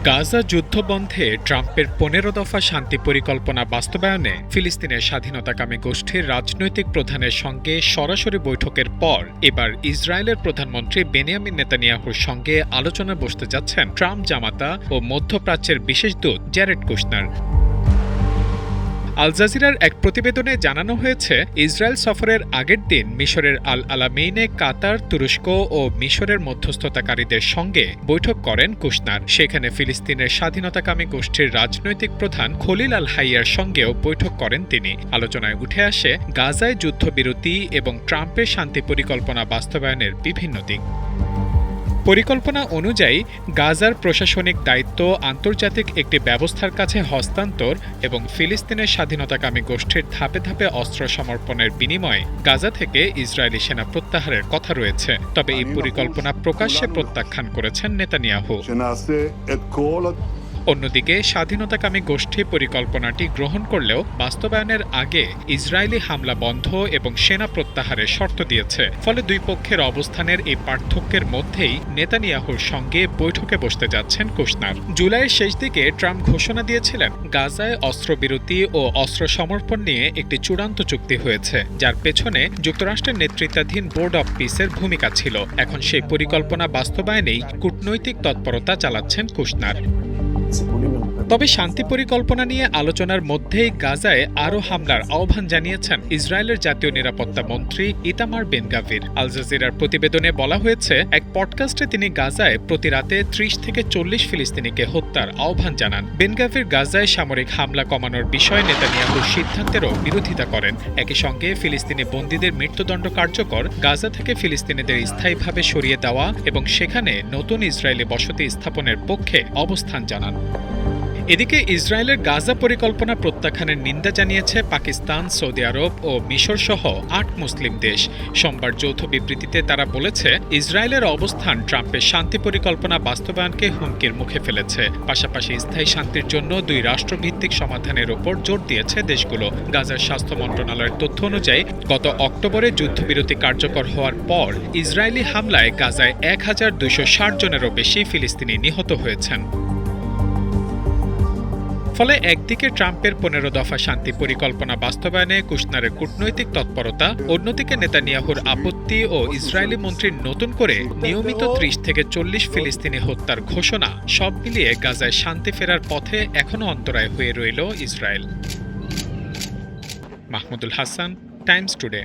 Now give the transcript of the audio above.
গাজা যুদ্ধ বন্ধে ট্রাম্পের ১৫ দফা শান্তি পরিকল্পনা বাস্তবায়নে ফিলিস্তিনের স্বাধীনতাকামী গোষ্ঠীর রাজনৈতিক প্রধানের সঙ্গে সরাসরি বৈঠকের পর এবার ইসরায়েলের প্রধানমন্ত্রী বেনিয়ামিন নেতানিয়াহুর সঙ্গে আলোচনায় বসতে যাচ্ছেন ট্রাম্প জামাতা ও মধ্যপ্রাচ্যের বিশেষ দূত জ্যারেড কুশনার। আল জাজিরার এক প্রতিবেদনে জানানো হয়েছে, ইসরায়েল সফরের আগের দিন মিশরের আল আলামেইনে কাতার, তুরস্ক ও মিশরের মধ্যস্থতাকারীদের সঙ্গে বৈঠক করেন কুশনার। সেখানে ফিলিস্তিনের স্বাধীনতাকামী গোষ্ঠীর রাজনৈতিক প্রধান খলিল আল হাইয়ার সঙ্গেও বৈঠক করেন তিনি। আলোচনায় উঠে আসে গাজায় যুদ্ধবিরতি এবং ট্রাম্পের শান্তি পরিকল্পনা বাস্তবায়নের বিভিন্ন দিক। পরিকল্পনা অনুযায়ী গাজার প্রশাসনিক দায়িত্ব আন্তর্জাতিক একটি ব্যবস্থার কাছে হস্তান্তর এবং ফিলিস্তিনের স্বাধীনতাকামী গোষ্ঠীর ধাপে ধাপে অস্ত্র সমর্পণের বিনিময়ে গাজা থেকে ইসরায়েলি সেনা প্রত্যাহারের কথা রয়েছে। তবে এই পরিকল্পনা প্রকাশ্যে প্রত্যাখ্যান করেছেন নেতানিয়াহু। অন্যদিকে স্বাধীনতাকামী গোষ্ঠী পরিকল্পনাটি গ্রহণ করলেও বাস্তবায়নের আগে ইসরায়েলি হামলা বন্ধ এবং সেনা প্রত্যাহারের শর্ত দিয়েছে। ফলে দুই পক্ষের অবস্থানের এই পার্থক্যের মধ্যেই নেতানিয়াহুর সঙ্গে বৈঠকে বসতে যাচ্ছেন কুশনার। জুলাইয়ের শেষ দিকে ট্রাম্প ঘোষণা দিয়েছিলেন, গাজায় অস্ত্রবিরতি ও অস্ত্র সমর্পণ নিয়ে একটি চূড়ান্ত চুক্তি হয়েছে, যার পেছনে যুক্তরাষ্ট্রের নেতৃত্বাধীন বোর্ড অব পিসের ভূমিকা ছিল। এখন সেই পরিকল্পনা বাস্তবায়নেই কূটনৈতিক তৎপরতা চালাচ্ছেন কুশনার। তবে শান্তি পরিকল্পনা নিয়ে আলোচনার মধ্যেই গাজায় আরও হামলার আহ্বান জানিয়েছেন ইসরায়েলের জাতীয় নিরাপত্তা মন্ত্রী ইতামার বেন গাভির। আল জাজিরার প্রতিবেদনে বলা হয়েছে, এক পডকাস্টে তিনি গাজায় প্রতি রাতে ৩০ থেকে ৪০ ফিলিস্তিনিকে হত্যার আহ্বান জানান। বেন গাভির গাজায় সামরিক হামলা কমানোর বিষয়ে নেতানিয়াহুর সিদ্ধান্তেরও বিরোধিতা করেন। একই সঙ্গে ফিলিস্তিনি বন্দীদের মৃত্যুদণ্ড কার্যকর, গাজা থেকে ফিলিস্তিনিদের স্থায়ীভাবে সরিয়ে দেওয়া এবং সেখানে নতুন ইসরায়েলি বসতি স্থাপনের পক্ষে অবস্থান জানান। এদিকে ইসরায়েলের গাজা পরিকল্পনা প্রত্যাখ্যানের নিন্দা জানিয়েছে পাকিস্তান, সৌদি আরব ও মিশর সহ ৮ মুসলিম দেশ। সোমবার যৌথ বিবৃতিতে তারা বলেছে, ইসরায়েলের অবস্থান ট্রাম্পের শান্তি পরিকল্পনা বাস্তবায়নকে হুমকির মুখে ফেলেছে। পাশাপাশি স্থায়ী শান্তির জন্য দুই রাষ্ট্রভিত্তিক সমাধানের ওপর জোর দিয়েছে দেশগুলো। গাজার স্বাস্থ্য মন্ত্রণালয়ের তথ্য অনুযায়ী গত অক্টোবরে যুদ্ধবিরতি কার্যকর হওয়ার পর ইসরায়েলি হামলায় গাজায় ১,২৬০ জনেরও বেশি ফিলিস্তিনি নিহত হয়েছেন। ফলে একদিকে ট্রাম্পের ১৫ দফা শান্তি পরিকল্পনা বাস্তবায়নে কুশনারের কূটনৈতিক তৎপরতা, অন্যদিকে নেতানিয়াহুর আপত্তি ও ইসরায়েলি মন্ত্রীর নতুন করে নিয়মিত ৩০ থেকে ৪০ ফিলিস্তিনি হত্যার ঘোষণা, সব মিলিয়ে গাজায় শান্তি ফেরার পথে এখনও অন্তরায় হয়ে রইল Israel. Mahmudul Hasan, Times today.